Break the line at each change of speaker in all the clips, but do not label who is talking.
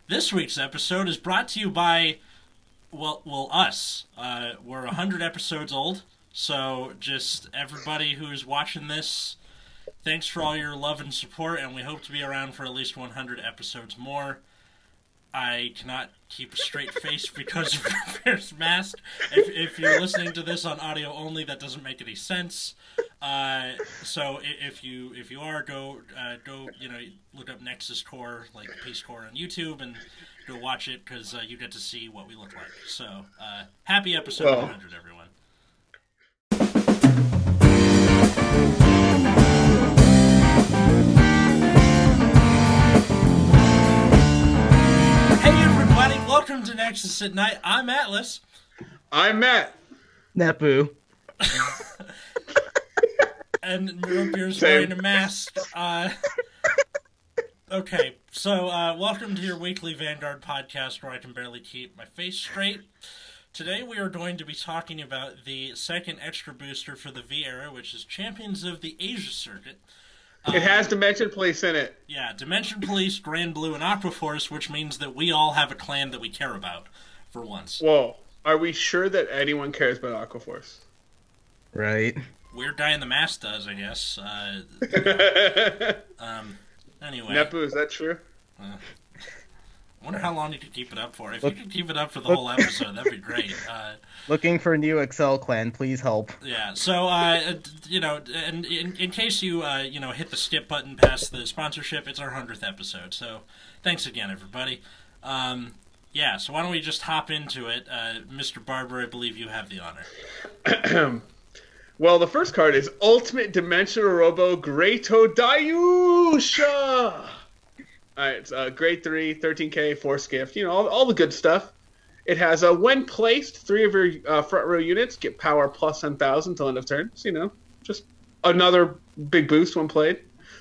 This week's episode is brought to you by, well, us. We're 100 episodes old, so just everybody who's watching this, thanks for all your love and support, and we hope to be around for at least 100 episodes more. I cannot keep a straight face because of Bear's mask. If you're listening to this on audio only, that doesn't make any sense. So if you are, go look up Nexus Core, like Peace Core on YouTube, and go watch it because you get to see what we look like. So happy episode 100, everyone. Welcome to Nexus at Night. I'm Atlas.
I'm Matt.
Nepu.
And Beer's wearing a mask. Okay, so welcome to your weekly Vanguard podcast where I can barely keep my face straight. Today we are going to be talking about the second extra booster for the V era, which is Champions of the Asia Circuit.
It has Dimension Police in it.
Yeah, Dimension Police, Granblue, and Aqua Force, which means that we all have a clan that we care about, for once.
Whoa. Are we sure that anyone cares about Aqua Force?
Right.
Weird Guy in the Mask does, I guess. Anyway.
Nepu, is that true?
I wonder how long you could keep it up for. If you could keep it up for the whole episode, that'd be great.
Looking for a new Excel clan, please help.
Yeah, so, and in case you, hit the skip button past the sponsorship, it's our 100th episode, so thanks again, everybody. Yeah, so why don't we just hop into it. Mr. Barber, I believe you have the honor.
Well, the first card is Ultimate Dimensional Robo Greato Dayusha! Alright, it's grade 3, 13k, Force Gift, all the good stuff. It has, when placed, 3 of your front row units get power plus 10,000 till end of turn. So, just another big boost when played.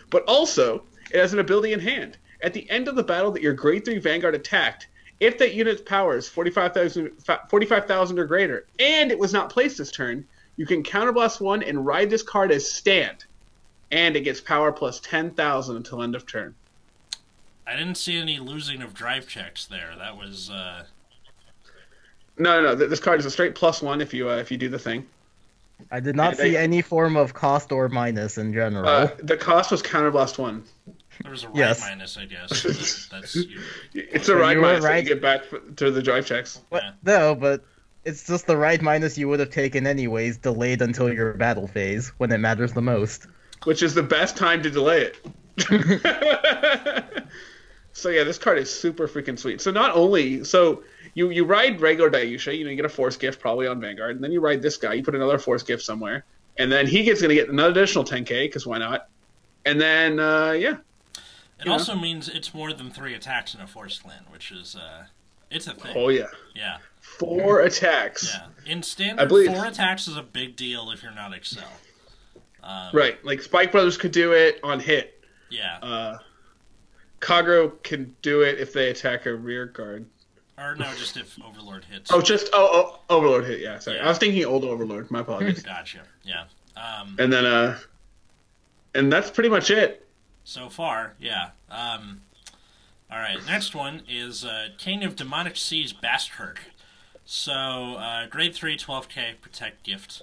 But also, it has an ability in hand. At the end of the battle that your grade 3 Vanguard attacked, if that unit's power is 45,000 or greater, and it was not placed this turn, you can counterblast 1 and ride this card as stand. And it gets power plus 10,000 until end of turn.
I didn't see any losing of drive checks there. That was,
No. This card is a straight +1 if you do the thing.
I did not see any form of cost or minus in general.
The cost was counterblast 1.
There was a ride minus, I guess. That's
it's a ride minus that you get back to the drive checks.
Yeah. No, but it's just the ride minus you would have taken anyways, delayed until your battle phase, when it matters the most.
Which is the best time to delay it. So yeah, this card is super freaking sweet. So not only, you ride regular Dayusha, you get a Force Gift probably on Vanguard, and then you ride this guy, you put another Force Gift somewhere, and then he gets going to get another additional 10k, because why not? And then, yeah.
It also means it's more than 3 attacks in a Force clan, which is, it's a thing.
Oh yeah.
Yeah.
4 attacks.
Yeah. In standard, 4 attacks is a big deal if you're not Excel.
Right, like Spike Brothers could do it on hit.
Yeah.
Kagro can do it if they attack a rear guard.
Or no, just if Overlord hits.
Overlord hit, yeah, sorry.
Yeah.
I was thinking old Overlord, my apologies.
Gotcha, yeah.
And then, and that's pretty much it.
So far, yeah. Alright, next one is King of Demonic Seas Bastkirk. So, grade 3, 12k, Protect Gift.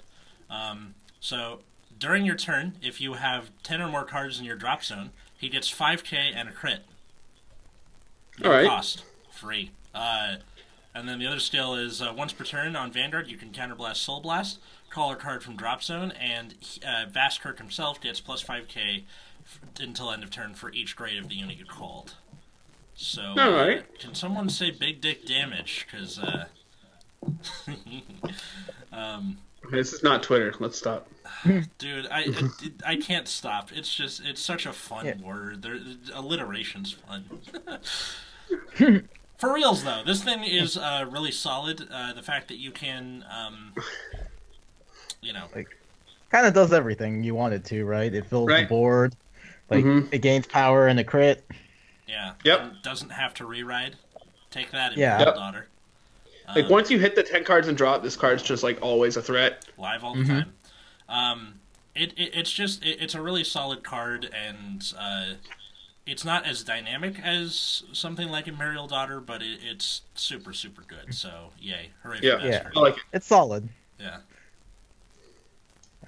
So, during your turn, if you have 10 or more cards in your drop zone, he gets 5k and a crit. No
All right.
cost. Free. And then the other skill is, once per turn on Vanguard, you can counterblast Soul Blast, call a card from drop zone, and Bastkirk himself gets plus 5k until end of turn for each grade of the unit you called. So,
all right.
Can someone say big dick damage? Because,
This is not Twitter. Let's stop.
Dude, I can't stop. It's such a fun word. Alliteration's fun. For reals, though, this thing is really solid. The fact that you can,
kind of does everything you want it to, right? It fills the board, it gains power and a crit.
Yeah.
Yep.
And doesn't have to re-ride. Take that, daughter.
Like, once you hit the 10 cards and drop, this card's just, like, always a threat.
Live all the time. It's a really solid card, and It's not as dynamic as something like Imperial Daughter, but it's super, super good. So, yay. Hooray for that.
Yeah.
I like it.
It's solid.
Yeah.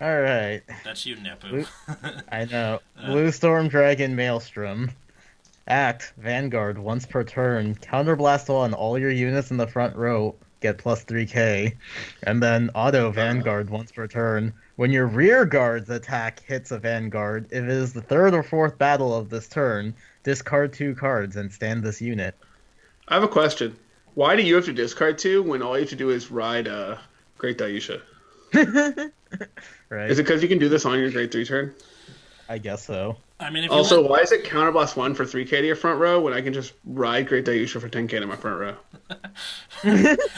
Alright.
That's you, Nepu.
I know. Blue Storm Dragon Maelstrom. Act, Vanguard, once per turn. Counterblast on all your units in the front row. Get plus 3k. And then auto Vanguard once per turn. When your rear guard's attack hits a Vanguard, if it is the third or fourth battle of this turn, discard 2 cards and stand this unit.
I have a question. Why do you have to discard 2 when all you have to do is ride Great Dayusha?
Right.
Is it because you can do this on your grade 3 turn?
I guess so.
I mean, if
Also, why is it counterblast 1 for 3k to your front row when I can just ride Great Dayusha for 10k to my front row?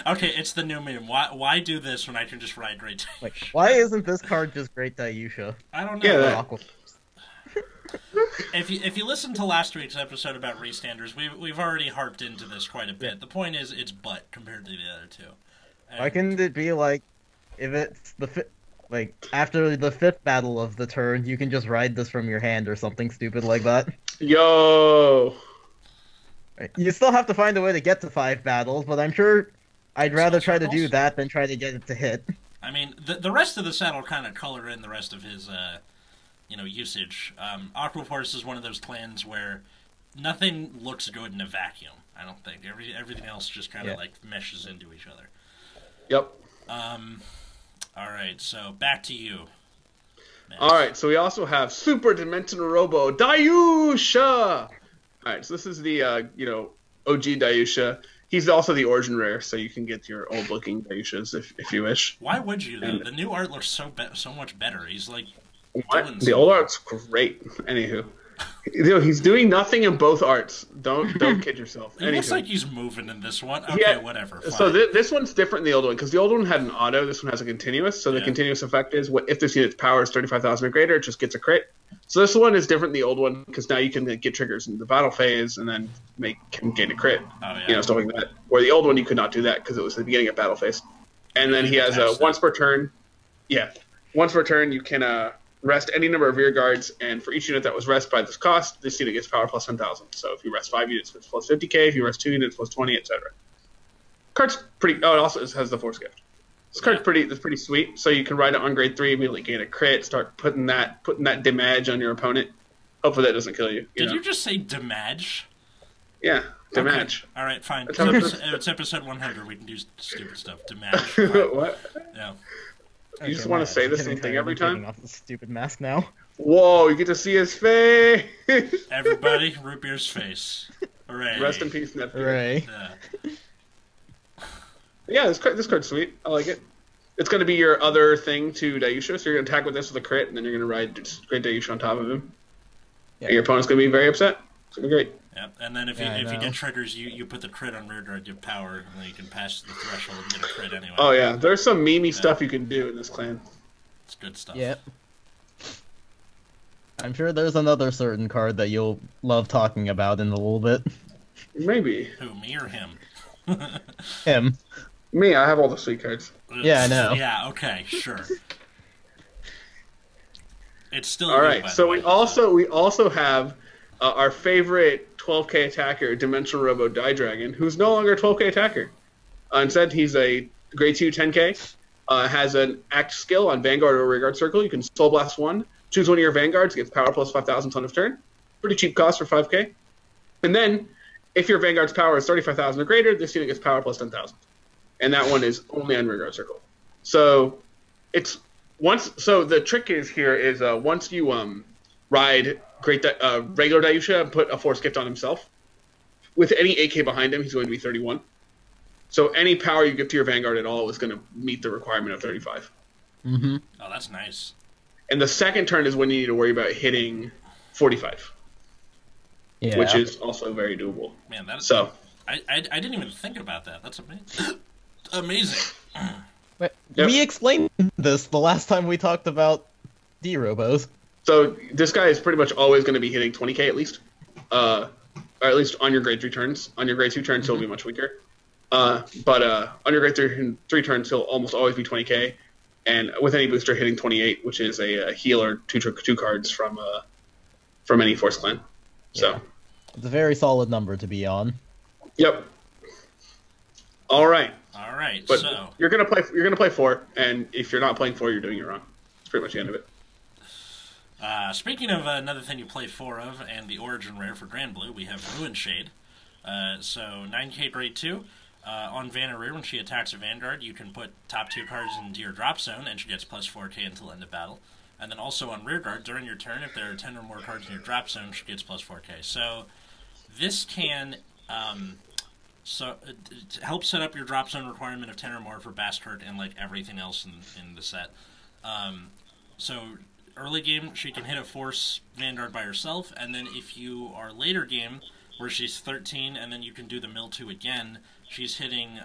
Okay, it's the new meme. Why do this when I can just ride Great Dayusha?
Like, why isn't this card just Great Dayusha?
I don't know.
Yeah, that-
Aqua Force.
If you listen to last week's episode about restanders, we've already harped into this quite a bit. The point is, it's butt compared to the other two. And
Why couldn't it be like, if it's like after the 5th battle of the turn, you can just ride this from your hand or something stupid like that?
Yo!
You still have to find a way to get to 5 battles, but I'm sure I'd rather try to do
circles?
that than try to get it to hit.
I mean, the rest of the set will kind of color in the rest of his, usage. Aqua Force is one of those clans where nothing looks good in a vacuum. I don't think everything else just kind of like meshes into each other.
Yep.
All right, so back to you. Max.
All right, so we also have Super Dimensional Robo Dayusha. All right, so this is the OG Dayusha. He's also the origin rare, so you can get your old looking Dayushas if you wish.
Why would you though? The new art looks so much better. He's like doing
The old art's great. Anywho, he's doing nothing in both arts. Don't kid yourself.
It looks like he's moving in this one. Okay,
Yeah,
whatever. Fine.
So this one's different than the old one because the old one had an auto. This one has a continuous. So the continuous effect is if this unit's power is 35,000 or greater, it just gets a crit. So this one is different than the old one because now you can get triggers in the battle phase and then can gain a crit.
Oh, yeah.
Stuff like that. Where the old one you could not do that because it was the beginning of battle phase. And then he has a once per turn. Yeah, once per turn you can rest any number of rear guards, and for each unit that was rest by this cost, this unit gets power plus 10,000. So if you rest 5 units, it's plus 50k. If you rest 2 units, plus 20, etc. Card's pretty. Oh, it also has the Force Gift. This card's pretty sweet. So you can ride it on grade 3, immediately gain a crit, start putting that damage on your opponent. Hopefully that doesn't kill you.
Did you just say damage?
Yeah, damage.
Okay. All right, fine.
That's how
It's episode 100. We can do stupid stuff. Damage. Fine.
What?
Yeah.
You just want to say the same thing every time?
Off the stupid mask now.
Whoa! You get to see his face.
Everybody, root beer's face. Hooray!
Rest in peace, Neptune.
Hooray.
Yeah.
Yeah, this card's sweet. I like it. It's going to be your other thing to Dayusha, so you're going to attack with this with a crit, and then you're going to ride just Great Dayusha on top of him.
Yeah.
And your opponent's going to be very upset. It's going to be great.
Yeah, and then if you get triggers, you put the crit on rear guard, you have power, and then you can pass the threshold and get a crit anyway.
Oh yeah, there's some memey stuff you can do in this clan.
It's good stuff.
Yep. I'm sure there's another certain card that you'll love talking about in a little bit.
Maybe.
Who, me or him?
Him.
Me, I have all the sweet cards.
Yeah, I know.
Yeah, okay, sure. It's still
All
you,
right,
by
so
the way,
we also have our favorite 12k attacker, Dimensional Robo Dragon, who's no longer a 12k attacker. Instead, he's a grade 2 10k. Has an act skill on Vanguard or Rear Guard Circle. You can Soul Blast 1. Choose one of your Vanguards, gets power plus 5,000 on his turn. Pretty cheap cost for 5k. And then, if your Vanguard's power is 35,000 or greater, this unit gets power plus 10,000. And that one is only on Rear Guard Circle. So, the trick is once you ride regular Dayusha and put a Force Gift on himself, with any AK behind him, he's going to be 31. So any power you give to your Vanguard at all is going to meet the requirement of 35.
Mm-hmm.
Oh, that's nice.
And the second turn is when you need to worry about hitting 45,
Yeah.
which is also very doable.
Man, that's
So
I didn't even think about that. That's amazing. Amazing.
But
Yep.
we explained this the last time we talked about D-Robos.
So this guy is pretty much always going to be hitting 20k at least, or at least on your grade 3 turns. On your grade 2 turns, he'll be much weaker. But on your grade 3 turns, he'll almost always be 20k, and with any booster hitting 28, which is a heal or two cards from any Force clan. So,
Yeah. It's a very solid number to be on.
yep. All right.
All right,
But
so
you're gonna play 4, and if you're not playing 4, you're doing it wrong. That's pretty much the end of it.
speaking of another thing you play 4 of, and the origin rare for Granblue, we have Ruin Shade. So 9k grade 2. On Vanna Rear, when she attacks a Vanguard, you can put top 2 cards into your drop zone, and she gets plus 4k until end of battle. And then also on Rearguard, during your turn, if there are 10 or more cards in your drop zone, she gets plus 4k. So this can help set up your drop zone requirement of 10 or more for Bastard and like everything else in the set. So early game, she can hit a Force Vanguard by herself, and then if you are later game, where she's 13, and then you can do the Mill 2 again, she's hitting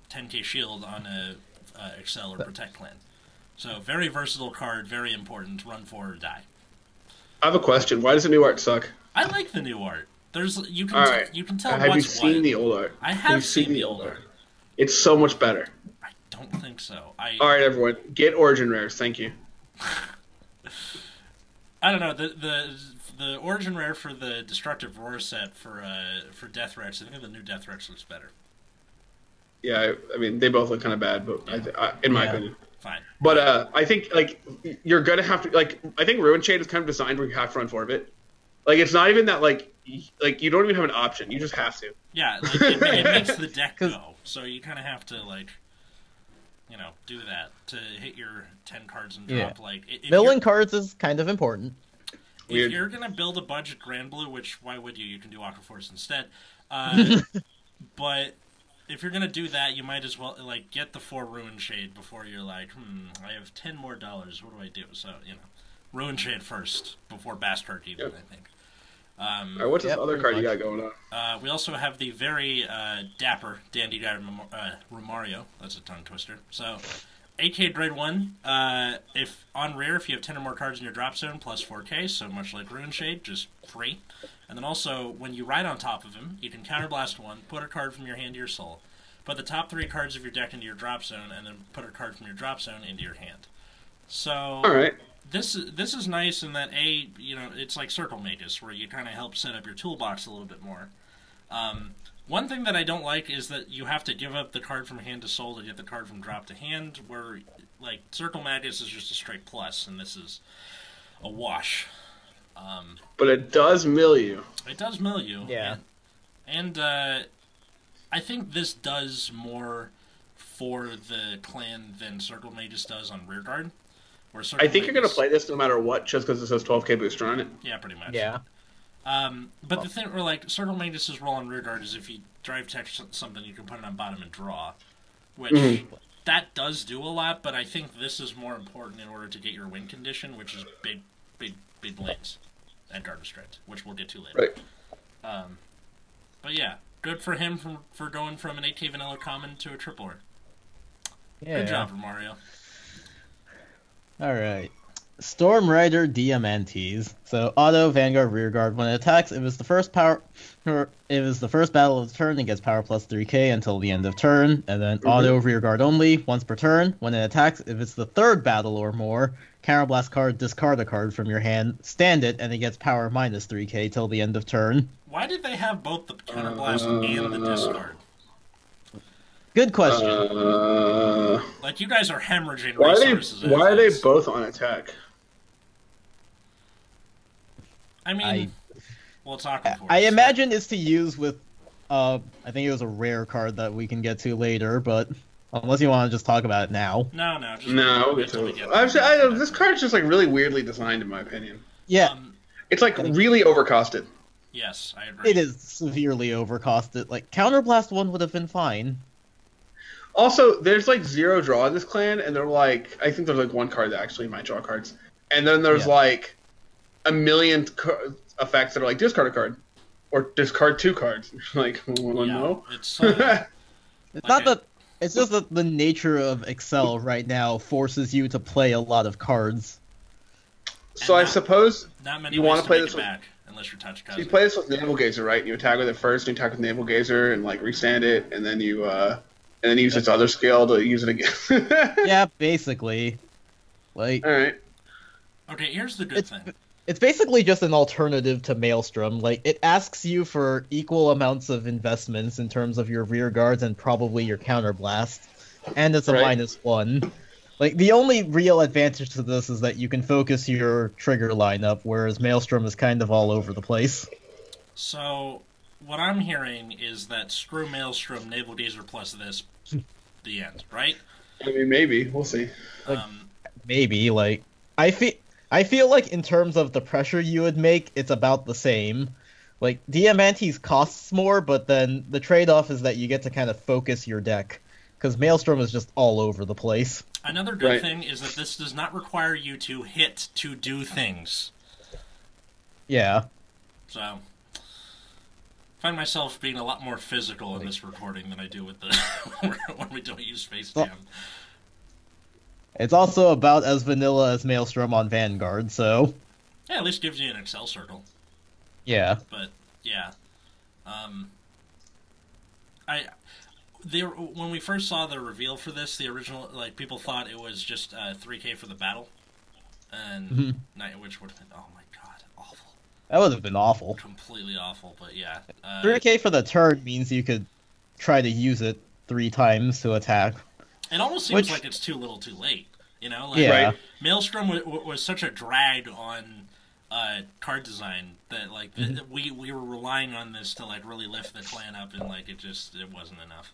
10k shield on a Excel or Protect clan. So very versatile card, very important. Run 4 or die.
I have a question. Why does the new art suck?
I like the new art. You can
All right.
you can tell
Have
what's
you seen
what.
the old art?
I have
you
seen the old art.
It's so much better.
I don't think so.
All right, everyone, get Origin rares. Thank you.
I don't know the origin rare for the Destructive Roar set for Death Rex. I think the new Death Rex looks better.
Yeah, I mean they both look kind of bad, but
Yeah.
in my opinion.
Fine.
But I think like you're gonna have to like I think Ruin Shade is kind of designed where you have to run 4 of it. Like it's not even that like you don't even have an option. You just have to.
Yeah, like, it makes the deck go. So you kind of have to like, do that to hit your 10 cards and drop.
Yeah.
Like
Milling cards is kind of important.
If you're gonna build a budget Granblue, which why would you? You can do Aqua Force instead. But if you're gonna do that, you might as well like get the 4 Ruin Shade before you're like, I have $10 more. What do I do? So Ruin Shade first before Bastard even.
Yep.
I think.
All right, what's this other card you got going on?
We also have the very dapper Dandy Guy Romario. That's a tongue twister. So, 8k grade 1. If on rare, if you have 10 or more cards in your drop zone, plus 4k, so much like Ruin Shade, just free. And then also, when you ride on top of him, you can counterblast 1, put a card from your hand to your soul, put the top 3 cards of your deck into your drop zone, and then put a card from your drop zone into your hand. So,
All right.
This is nice in that it's like Circle Magus, where you kind of help set up your toolbox a little bit more. One thing that I don't like is that you have to give up the card from hand to soul to get the card from drop to hand, where like Circle Magus is just a straight plus, and this is a wash.
But it does mill you.
It does mill you.
Yeah.
And I think this does more for the clan than Circle Magus does on Rearguard.
I think you're going to play this no matter what, just because it says 12k booster on it.
Yeah, pretty much.
Yeah.
But the thing, or like, Circle Magus's role on Rearguard is if you drive tech something, you can put it on bottom and draw. Which, that does do a lot, but I think this is more important in order to get your win condition, which is big lanes and Garden Strength, which we'll get to later.
Right.
But yeah, good for him for going from an 8k vanilla common to a triple rare.
Yeah.
Good job, Mario.
Alright. Storm Rider Diamantes. So auto Vanguard Rearguard. When it attacks, if it's the first battle of the turn, it gets power plus 3k until the end of turn. And then auto Rearguard only, once per turn. When it attacks, if it's the third battle or more, counterblast card, discard a card from your hand, stand it, and it gets power minus 3k till the end of turn.
Why did they have both the counterblast and the discard?
Good question.
Like, you guys are hemorrhaging resources.
Why are they both on attack?
I mean, we'll talk before.
I imagine it's to use with, I think it was a rare card that we can get to later, but unless you want to just talk about it now.
No.
We'll get to it. This card's just like really weirdly designed, in my opinion.
Yeah.
It's like really overcosted.
Yes, I agree.
It is severely overcosted. Like, Counterblast 1 would have been fine.
Also, there's like 0 draw in this clan, and they're like, I think there's like 1 card that actually might draw cards. And then there's like a million effects that are like discard a card. Or discard 2 cards. Like, no.
It's
It's not that. It's just that the nature of Excel right now forces you to play a lot of cards.
So I suppose
not many
you
ways
want to play
make
this
it
with,
back, unless you're touch
so you play this with Naval Gazer, right? You attack with it first, and you attack with Naval Gazer, and like restand it, and then you use its other skill to use it again.
Yeah, basically. Like.
All right.
Okay, here's the good thing.
it's basically just an alternative to Maelstrom. Like, it asks you for equal amounts of investments in terms of your rear guards and probably your counterblast, and it's a -1. Like, the only real advantage to this is that you can focus your trigger lineup, whereas Maelstrom is kind of all over the place.
So, what I'm hearing is that screw Maelstrom, Naval Gazer plus this, the end, right?
I mean, maybe. We'll see.
Like, maybe, like, I feel like in terms of the pressure you would make, it's about the same. Like, Diamantes costs more, but then the trade-off is that you get to kind of focus your deck. Because Maelstrom is just all over the place.
Another good thing is that this does not require you to hit to do things.
Yeah.
So, I find myself being a lot more physical in this recording than I do with the when we don't use Face Jam.
It's also about as vanilla as Maelstrom on Vanguard, so...
Yeah, at least gives you an Excel circle.
Yeah.
But, yeah. When we first saw the reveal for this, the original, like, people thought it was just 3K for the battle. And, which would have been, oh my god, awful.
That would have been awful.
Completely awful, but yeah.
3K for the turn means you could try to use it 3 times to attack.
It almost seems like it's too little too late, you know? Like,
yeah.
Maelstrom was such a drag on card design that, like, we were relying on this to, like, really lift the clan up, and, like, it wasn't enough.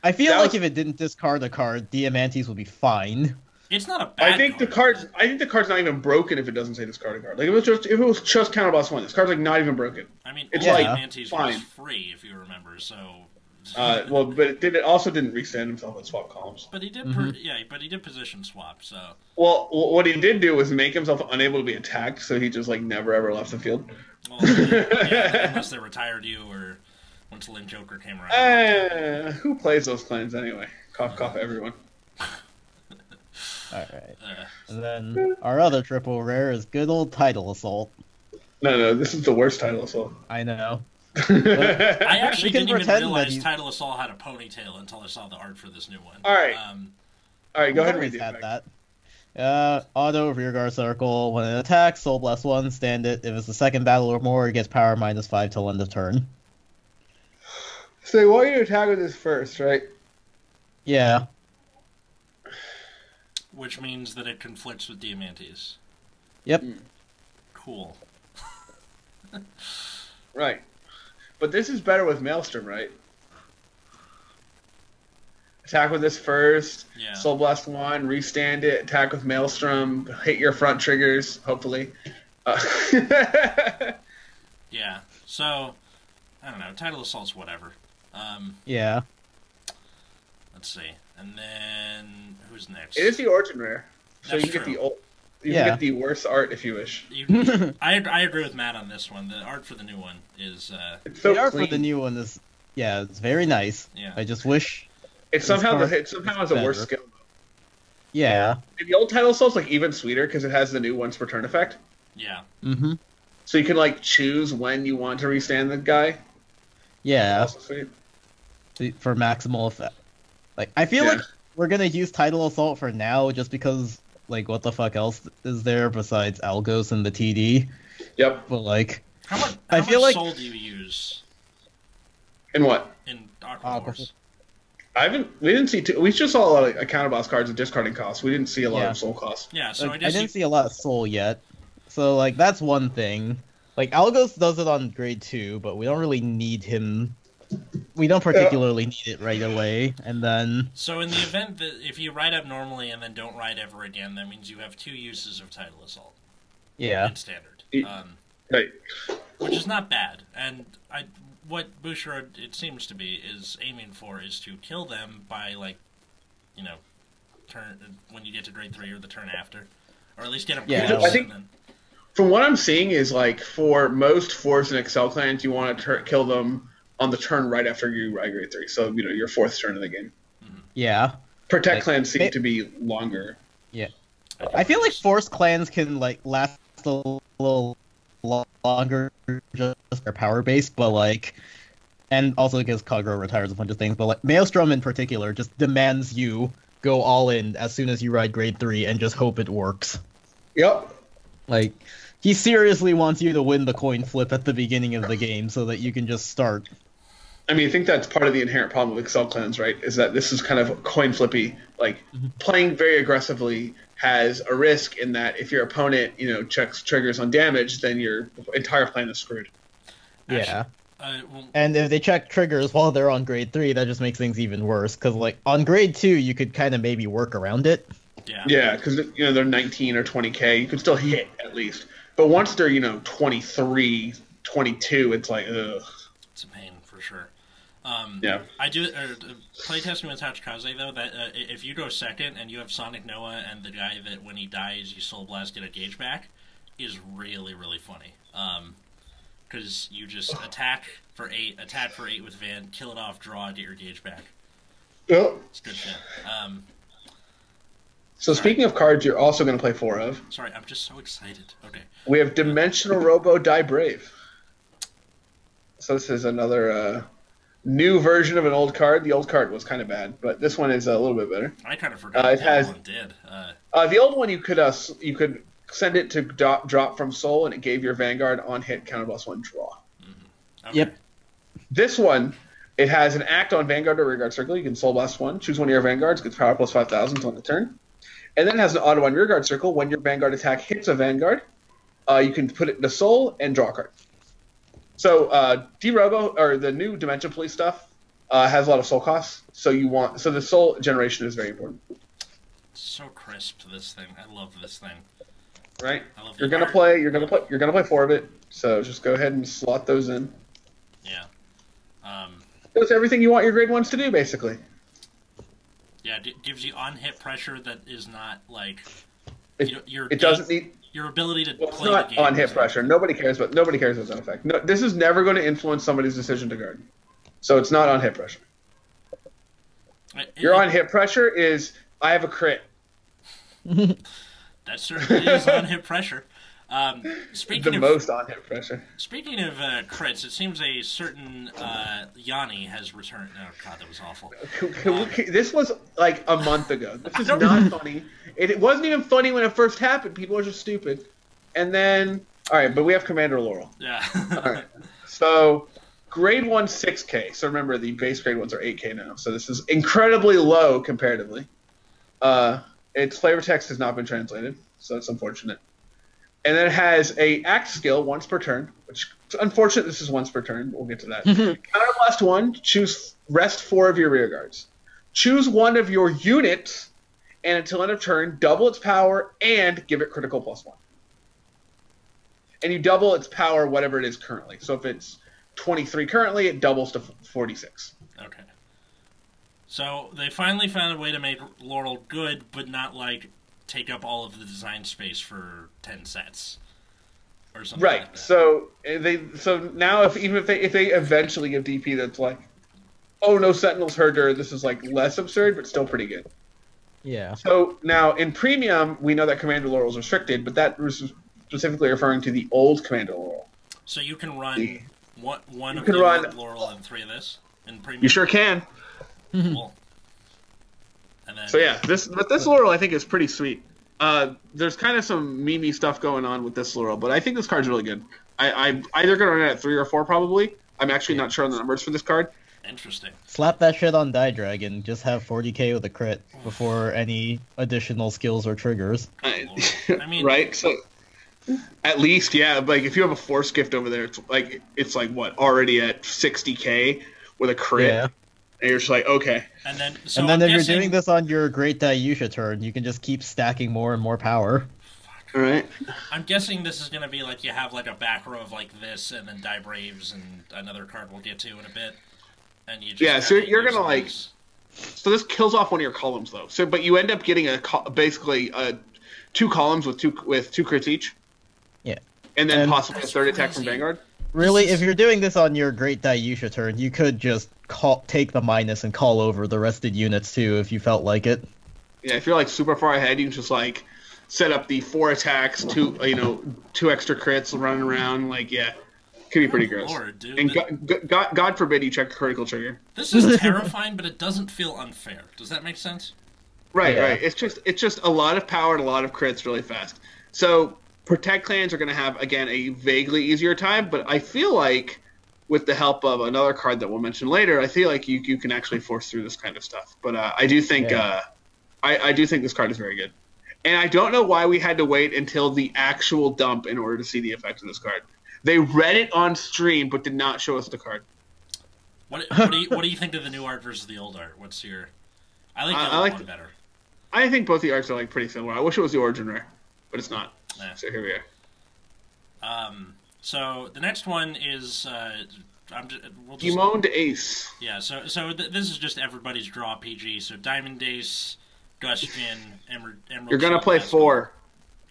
I feel like if it didn't discard a card, Diamantes would be fine.
It's not a bad
I think the card's not even broken if it doesn't say discard a card. Like, if it was just counterblast 1, this card's, like, not even broken.
I mean,
it's
Diamantes
fine.
was free, if you remember, so...
well, but it also didn't restand himself at swap columns.
But he did, but he did position swap. So.
Well, what he did do was make himself unable to be attacked, so he just like never ever left the field.
Well, yeah, unless they retired you or once Lin Joker came around.
Who plays those clans anyway? Cough, cough, everyone.
All right, and then our other triple rare is good old Tidal Assault.
No, this is the worst Tidal Assault.
I know.
I actually didn't even realize Tidal Assault had a ponytail until I saw the art for this new one.
All right, go ahead and read
that. Auto rearguard circle. When it attacks, Soul Blast 1, stand it. If it's the second battle or more, it gets power -5 till end of turn.
So you want you to attack with this first, right?
Yeah.
Which means that it conflicts with Diamantes.
Yep.
Cool.
Right. But this is better with Maelstrom, right? Attack with this first, Soul Blast 1, restand it, attack with Maelstrom, hit your front triggers, hopefully.
Yeah, so, I don't know, Tidal Assault's whatever.
Yeah.
Let's see, and then, who's next?
It is the Origin Rare, so
That's
you can
true.
get can get the worst art if you wish.
I agree with Matt on this one. The art for the new one is...
the art for the new one is, it's very nice.
Yeah.
I just wish...
It somehow has a worse skill.
Yeah.
And the old Tidal Assault's like even sweeter because it has the new once per turn effect.
Yeah.
Mm-hmm.
So you can like choose when you want to restand the guy.
Yeah.
Also sweet.
For maximal effect. Like, I feel like we're gonna use Tidal Assault for now just because, like, what the fuck else is there besides Algos and the TD?
Yep.
But, like...
How much soul do you use?
In what?
In Aqua Force.
We didn't see we just saw a lot of counterboss cards and discarding costs. We didn't see a lot of soul costs.
Yeah, so
like, I didn't see a lot of soul yet. So, like, that's one thing. Like, Algos does it on grade 2, but we don't really need him. We don't particularly need it right away, and then...
So in the event that if you ride up normally and then don't ride ever again, that means you have 2 uses of Tidal Assault.
Yeah.
In standard.
Right.
Which is not bad. And what Boucher, it seems to be, is aiming for is to kill them by, like, you know, when you get to grade 3 or the turn after. Or at least get them close.
I think, from what I'm seeing is, like, for most Force and Excel clans, you want to kill them on the turn right after you ride grade 3. So, you know, your 4th turn of the game.
Yeah.
Protect clans seem to be longer.
Yeah. I feel like Force clans can, like, last a little longer just their power base, but, like... And also because Kagura retires a bunch of things, but, like, Maelstrom in particular just demands you go all in as soon as you ride grade 3 and just hope it works.
Yep.
Like, He seriously wants you to win the coin flip at the beginning of the game so that you can just start.
I mean, I think that's part of the inherent problem with Excel clans, right? Is that this is kind of coin flippy. Like, playing very aggressively has a risk in that if your opponent, checks triggers on damage, then your entire plan is screwed.
Yeah. And if they check triggers while they're on grade 3, that just makes things even worse. Because, like, on grade 2, you could kind of maybe work around it.
Yeah, because, they're 19 or 20k. You can still hit, at least. But once they're, 23, 22, it's like, ugh.
It's a pain, for sure.
Yeah.
I do playtesting with Tachikaze, though, that if you go second and you have Sonic Noah and the guy that when he dies you Soul Blast get a gauge back, is really, really funny. Because you just attack for 8 with Van, kill it off, draw, get your gauge back.
Yep.
It's good shit.
So speaking of cards you're also going to play 4 of.
Sorry, I'm just so excited. Okay.
We have Dimensional Robo Die Brave. So this is another new version of an old card. The old card was kind of bad, but this one is a little bit better.
I kind of forgot
it has,
Undead.
The old one you could send it to drop from Soul, and it gave your Vanguard on hit +1 draw.
Mm-hmm. Okay.
Yep.
This one, it has an act on Vanguard or Rearguard Circle. You can Soul Blast 1, choose one of your Vanguards, gets power +5,000 on the turn. And then it has an auto on Rearguard Circle. When your Vanguard attack hits a Vanguard, you can put it into Soul and draw a card. So D-Robo, or the new Dementia Police stuff, has a lot of Soul costs. So the Soul generation is very important.
So crisp, this thing. I love this thing.
Right?
I love
You're gonna play 4 of it. So just go ahead and slot those in.
Yeah.
Does everything you want your grade 1s to do, basically.
Yeah, it gives you on-hit pressure that is not, like...
It doesn't need...
Your ability to
play
the game.
It's not on-hit pressure. Nobody cares about that effect. No, this is never going to influence somebody's decision to guard. So it's not on-hit pressure. Your on-hit pressure is, I have a crit.
That certainly is on-hit pressure.
Most on-hit pressure.
Speaking of crits, it seems a certain Yanni has returned. Oh god, that was awful.
This was like a month ago. This is not funny. It wasn't even funny when it first happened. People are just stupid. And then, all right, but we have Commander Laurel.
Yeah.
All right. So grade 1 6k. So remember, the base grade 1s are 8k now. So this is incredibly low comparatively. Its flavor text has not been translated, so it's unfortunate. And then it has a act skill once per turn, which unfortunate this is once per turn. We'll get to that. Counterblast 1, rest 4 of your rear guards. Choose one of your units, and until end of turn, double its power and give it critical +1. And you double its power, whatever it is currently. So if it's 23 currently, it doubles to 46.
Okay. So they finally found a way to make Laurel good, but not like take up all of the design space for 10 sets or something.
Right.
Like that.
So now if they eventually give DP that's like, oh no, Sentinels hurt her, this is like less absurd but still pretty good.
Yeah.
So now in premium we know that Commander Laurel is restricted, but that was specifically referring to the old Commander Laurel.
So you can run one of Laurel and 3 of this in premium.
You sure can.
Cool. And then,
so yeah, this Laurel I think is pretty sweet. There's kind of some meme stuff going on with this Laurel, but I think this card's really good. I'm either going to run it at 3 or 4 probably. I'm actually not sure on the numbers for this card.
Interesting.
Slap that shit on Die Dragon. Just have 40k with a crit before any additional skills or triggers.
I mean,
right? So at least, yeah. Like if you have a Force gift over there, it's like what, already at 60k with a crit. Yeah. And you're just like, okay.
And then
if you're doing this on your Great Dayusha turn, you can just keep stacking more and more power.
All right.
I'm guessing this is going to be like you have like a back row of like this, and then Die Braves, and another card we'll get to in a bit. And you just
so you're going to like... So this kills off one of your columns, though. So, but you end up getting basically 2 columns with two crits each.
Yeah.
And then possibly a third attack from Vanguard.
Really, if you're doing this on your Great Dayusha turn, you could just take the minus and call over the rested units too, if you felt like it.
Yeah, if you're like super far ahead, you can just like set up the 4 attacks, 2 extra crits running around. Like, yeah, could be pretty gross.
Lord, dude,
and God forbid you check the critical trigger.
This is terrifying, but it doesn't feel unfair. Does that make sense?
Right, yeah. Right. It's just a lot of power and a lot of crits really fast. So Protect clans are going to have, again, a vaguely easier time, but I feel like with the help of another card that we'll mention later, I feel like you can actually force through this kind of stuff. But I do think I do think this card is very good. And I don't know why we had to wait until the actual dump in order to see the effects of this card. They read it on stream, but did not show us the card.
What do you think of the new art versus the old art? What's your... I like the old one better.
I think both the arts are like pretty similar. I wish it was the origin rare, but it's not.
Nah.
So here we are.
So the next one is
Diamond Ace.
Yeah. So this is just everybody's draw PG. So Diamond Ace, Gustian, Emerald.
You're gonna play 4.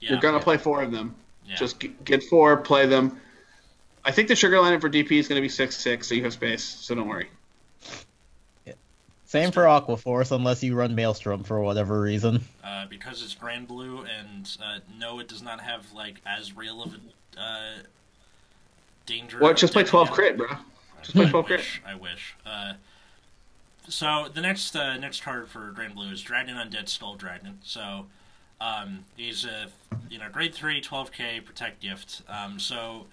Yeah.
You're gonna play 4 of them.
Yeah.
Just get 4, play them. I think the sugar lineup for DP is gonna be 6/6, so you have space. So don't worry.
Same for Aqua Force, unless you run Maelstrom for whatever reason.
Because it's Granblue, and no, it does not have like as real of a danger.
What? Just play 12 crit, bro. Just play 12 crit.
I wish. So the next card for Granblue is Dragon Undead Skull Dragon. So he's a grade 3, 12k protect gift. So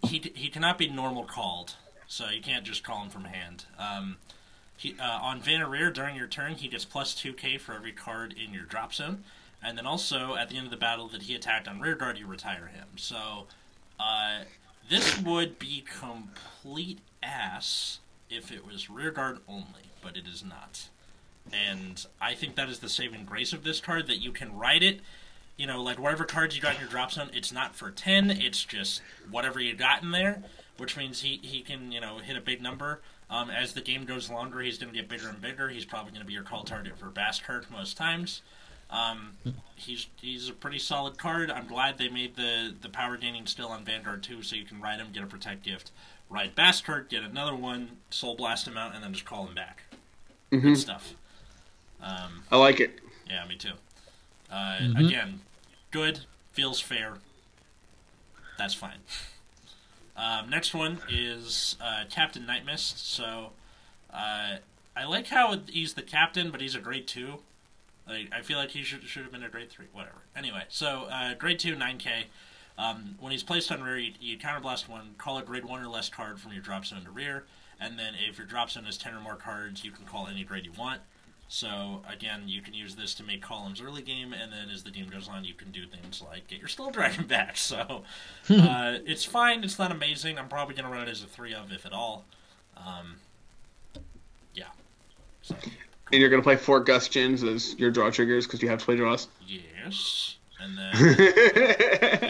he cannot be normal called. So you can't just call him from hand. On Vanguard, during your turn, he gets plus 2k for every card in your drop zone. And then also, at the end of the battle that he attacked on rearguard, you retire him. So, this would be complete ass if it was rearguard only, but it is not. And I think that is the saving grace of this card, that you can write it, like whatever cards you got in your drop zone, it's not for 10, it's just whatever you got in there, which means he can, hit a big number. As the game goes longer, he's going to get bigger and bigger. He's probably going to be your call target for Bastard most times. He's a pretty solid card. I'm glad they made the power gaining still on Vanguard too, so you can ride him, get a protect gift, ride Bastard, get another one, soul blast him out, and then just call him back. Good stuff.
I like it.
Yeah, me too. Again, good, feels fair. That's fine. Next one is Captain Nightmist. So I like how he's the captain, but he's a grade 2. Like, I feel like he should have been a grade 3. Whatever. Anyway, so grade 2, 9k. When he's placed on rear, you counterblast 1, call a grade 1 or less card from your drop zone to rear, and then if your drop zone has 10 or more cards, you can call any grade you want. So, again, you can use this to make columns early game, and then as the game goes on, you can do things like get your Skull Dragon back. So, it's fine. It's not amazing. I'm probably going to run it as a 3 of, if at all. Yeah. So,
and you're going to play 4 Gustians as your draw triggers because you have to play draws?
Yes. And then,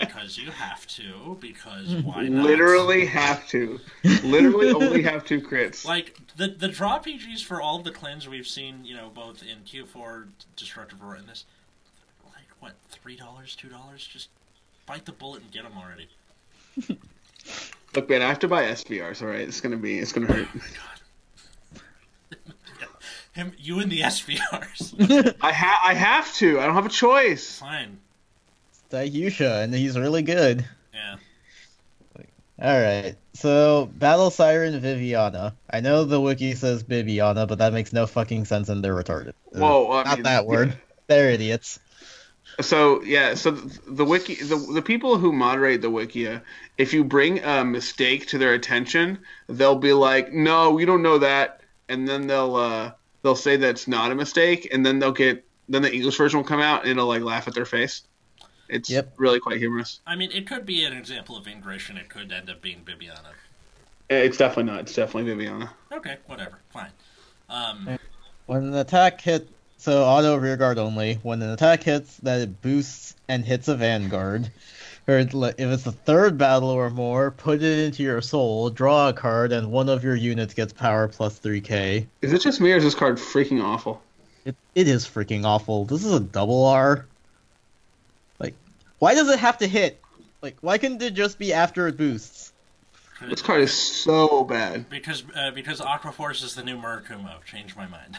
because you have to, because why not?
Literally have to. Literally only have 2 crits.
Like, the draw PGs for all of the clans we've seen, both in Q4, Destructive Roar, and this, like, what, $3, $2? Just bite the bullet and get them already.
Look, man, I have to buy SVRs, alright? It's gonna hurt.
Oh, my God. You and the SVRs.
I have to. I don't have a choice.
Fine.
Dayusha, and he's really good.
Yeah.
Alright, so Battle Siren Viviana. I know the wiki says Viviana, but that makes no fucking sense and they're retarded.
Whoa,
not that word. Yeah. They're idiots.
So, yeah, so the wiki, the people who moderate the wikia, if you bring a mistake to their attention, they'll be like, no, we don't know that, and then they'll say that it's not a mistake, and then then the English version will come out and it'll like laugh at their face. It's really quite humorous.
I mean, it could be an example of English, and it could end up being Viviana.
It's definitely not. It's definitely Viviana.
Okay, whatever. Fine.
When an attack hits, so auto rearguard only, when an attack hits, that it boosts and hits a Vanguard. Or if it's the 3rd battle or more, put it into your soul, draw a card, and one of your units gets power plus 3k.
Is it just me, or is this card freaking awful?
It is freaking awful. This is a double R. Like, why does it have to hit? Like, why couldn't it just be after it boosts?
This card is so bad.
Because Aqua Force is the new Murakumo. Changed my mind.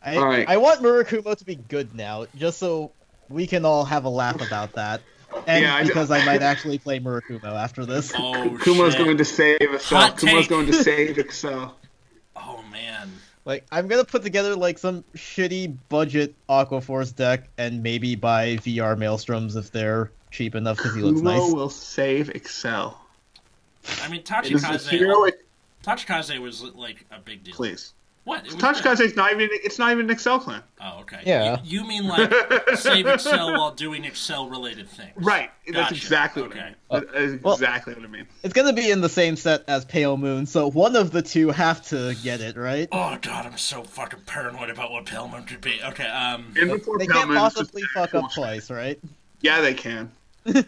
I want Murakumo to be good now, just so we can all have a laugh about that. And because I might actually play Murakumo after this.
Oh, Kumo's going to save Excel. Kumo's going to save Excel.
Oh, man.
Like, I'm gonna put together, like, some shitty budget Aqua Force deck and maybe buy VR Maelstroms if they're cheap enough because he looks
Kumo
nice.
will save Excel.
I mean,
It is hero.
Tachikaze was like a big deal.
Please.
What? It was
Tachikaze's not even. It's not even an Excel clan.
Oh, okay.
Yeah.
You mean like save Excel while doing Excel-related things?
Right. That's
Gotcha.
exactly what
Okay.
I mean. That is
Well-
exactly what I mean.
It's gonna be in the same set as Pale Moon, so one of the two have to get it, right?
Oh god, I'm so fucking paranoid about what Pale Moon could be. Okay,
And before
They
Pale
can't
Moon's
possibly
just
fuck up
bullshit.
twice, right?
Yeah, they can.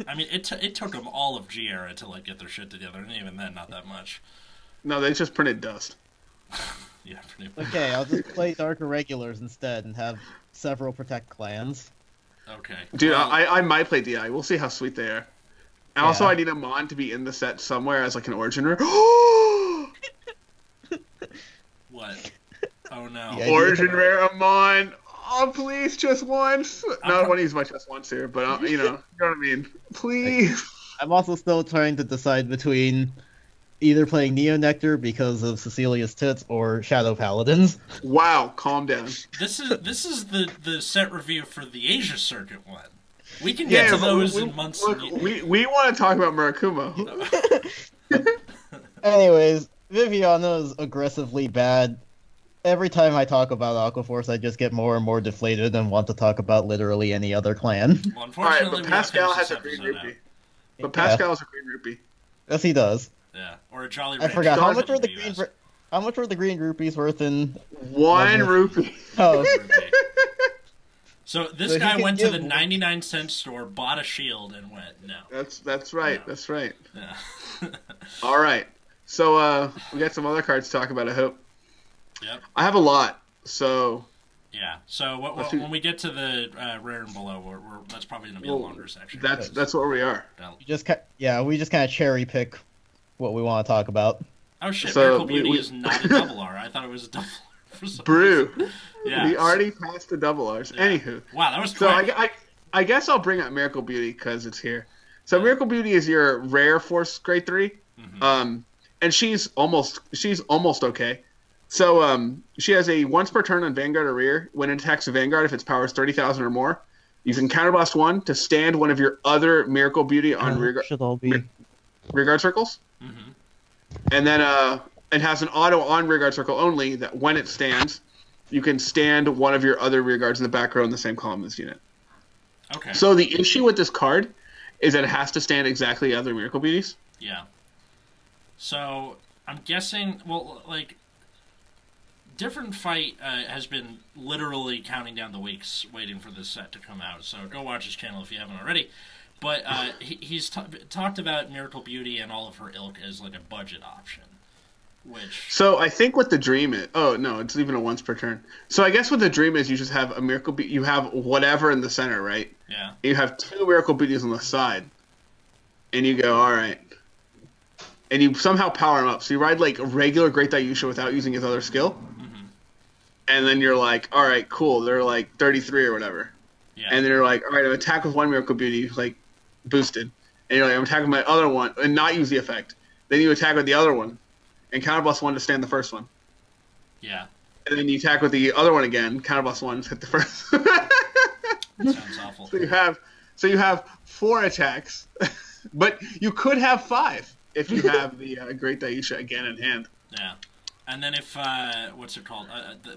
I mean, it took them all of G-Era to like get their shit together, and even then, not that much.
No, they just printed dust.
Yeah, pretty much.
Okay, I'll just play Dark Irregulars instead and have several Protect clans.
Okay.
Dude,
Well,
I might play DI. We'll see how sweet they are. And also,
Yeah.
I need a Mon to be in the set somewhere as like an origin rare.
what? Oh no.
Yeah.
Origin rare Amon. Oh, please, just once. I don't want to use my just once here, but you know what I mean. Please.
I'm also still trying to decide between either playing Neo Nectar because of Cecilia's tits or Shadow Paladins.
Wow, calm down.
This is the set review for the Asia Circuit one. We can get to
but
those in months.
Look, we want to talk about Murakumo.
Anyways, Viviana is aggressively bad. Every time I talk about Aqua Force, I just get more and more deflated and want to talk about literally any other clan.
Well,
All right,
unfortunately,
but
we have to
Pascal
finish
has a
this
green
episode
rupee.
out.
But Pascal has a green rupee.
Yes, he does.
Yeah, or a Jolly
I
Rancher.
forgot how
Dark
much were the
in
green.
US.
How much were the green rupees worth in?
One
Lovely.
rupee.
Oh,
So this
So he
guy
can
went to
give-
the 99-cent store, bought a shield, and went, no.
That's right. That's right.
Yeah.
All right. So we got some other cards to talk about. I hope.
Yep.
I have a lot. So
Yeah. So
Let's do-
when we get to the rare and below, that's probably going to be a
Well,
longer section.
that's where we are.
we just kind of cherry pick what we want to talk about.
Oh shit!
So,
Miracle Beauty
we-
is not a double R. I thought it was a double R for some
Brew.
reason. Yeah.
We already passed the double R's.
Yeah.
Anywho.
Wow, that was
So
quick.
I guess I'll bring up Miracle Beauty because it's here. So Miracle Beauty is your rare Force grade 3.
Mhm.
And she's almost okay. So she has a once per turn on Vanguard or rear. When it attacks a Vanguard, if its power is 30,000 or more, you can counterblast 1 to stand one of your other Miracle Beauty on
Should all be.
rearguard circles.
Mhm.
And then it has an auto on rearguard circle only that when it stands, you can stand one of your other rearguards in the back row in the same column as unit.
Okay.
So the issue with this card is that it has to stand exactly other Miracle Beauties.
Yeah. So I'm guessing, well, like, Different Fight has been literally counting down the weeks waiting for this set to come out. So go watch his channel if you haven't already. But he's talked about Miracle Beauty and all of her ilk as like a budget option, which
So I think what the dream is. Oh no, it's even a once per turn. So I guess what the dream is, you just have a Miracle Beauty. You have whatever in the center, right?
yeah.
You have 2 Miracle Beauties on the side, and you go, all right. And you somehow power him up. So you ride like a regular Great Dayusha without using his other skill.
Mhm.
And then you're like, all right, cool. They're like 33 or whatever.
Yeah.
And then you're like, all right, I'm attack with 1 Miracle Beauty, like boosted. And you're like, I'm attacking my other one and not use the effect. Then you attack with the other one and counterblast 1 to stand the first one.
yeah.
And then you attack with the other one again, counterblast 1 to hit the first.
That sounds awful.
So you have 4 attacks, but you could have 5 if you have the Great Dayusha again in hand.
Yeah. And then if what's it called?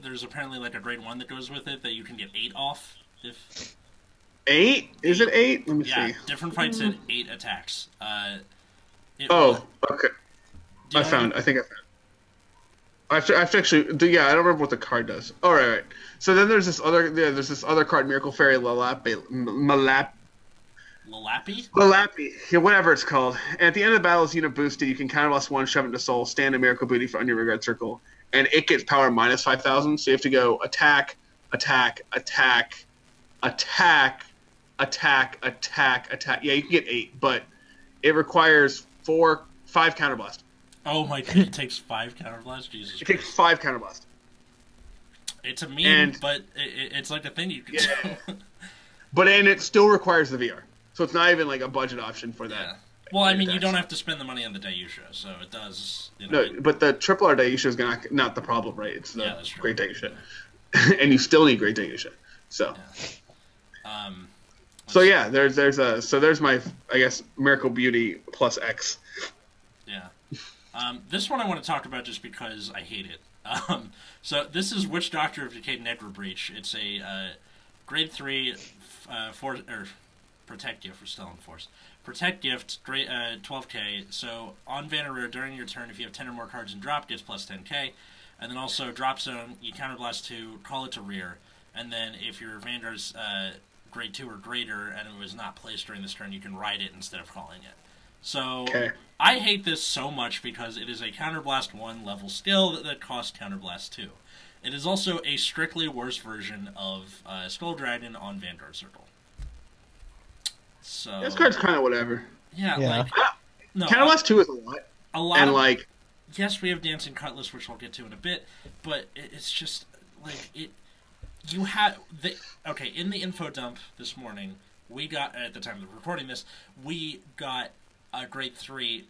There's apparently like a grade 1 that goes with it that you can get 8 off. If
8? Is it 8? Let me
yeah,
see.
Different Fights at 8 attacks.
Oh, okay.
do you
I think I found. I have to actually. Yeah, I don't remember what the card does. All right. So then there's this other card, Miracle Fairy Malapi. Yeah, whatever it's called. And at the end of the battle, as unit boosted, you can counterblast 1, shove it into soul, stand a Miracle Booty on your rearguard circle, and it gets power minus 5,000. So you have to go attack, attack, attack, attack, attack, attack, attack. Yeah, you can get 8, but it requires 5 counterblast.
Oh my god, it takes 5 counterblast? Jesus
It
Christ.
takes 5 counterblast.
It's a meme,
And-
but it's like a thing you can
Yeah.
do.
And it still requires the VR. So it's not even like a budget option for that.
Well, I mean, you don't have to spend the money on the Dayusha, so it does. You know,
No, but the triple R Dayusha is not the problem, right? It's the
that's true.
great Dayusha, and you still need great Dayusha. So, there's my, I guess, Miracle Beauty plus X.
Yeah. This one I want to talk about just because I hate it. So this is Witch Doctor of Decayed Necro Breach. It's a grade 3 Protect Gift. We're still in Force. Protect Gift, 12k. So on Vanguard, during your turn, if you have 10 or more cards in drop, gets plus 10k. And then also Drop Zone, you counterblast 2, call it to rear. And then if your Vanguard's grade 2 or greater and it was not placed during this turn, you can ride it instead of calling it. So I hate this so much because it is a Counterblast 1 level skill that costs Counterblast 2. It is also a strictly worse version of Skull Dragon on Vanguard Circle. So
this card's kind of whatever.
Yeah. Like no,
Counterblast 2 is a lot. And like,
yes, we have Dancing Cutlass, which I'll get to in a bit, but it's just like it. You have in the info dump this morning, we got, at the time of recording this, we got a grade 3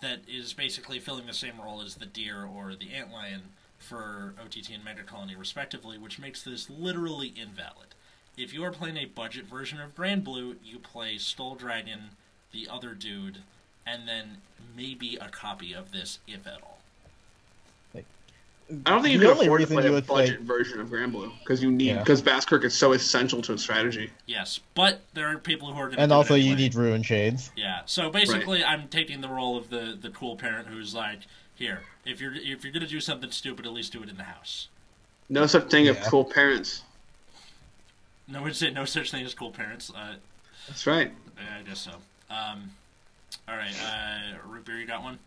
that is basically filling the same role as the deer or the antlion for OTT and Mega Colony respectively, which makes this literally invalid. If you are playing a budget version of Granblue, you play Skull Dragon, the other dude, and then maybe a copy of this, if at all.
I don't think you can afford to play a budget version of Granblue because Baskerk is so essential to its strategy.
Yes, but there are people who are going to
and also you need Ruin Shades.
Yeah, so basically I'm taking the role of the cool parent who's like, here, if you're going to do something stupid, at least do it in the house.
No such thing as cool parents.
No, would say no such thing as cool parents.
That's right.
I guess so. All right, Root Beer, you got one?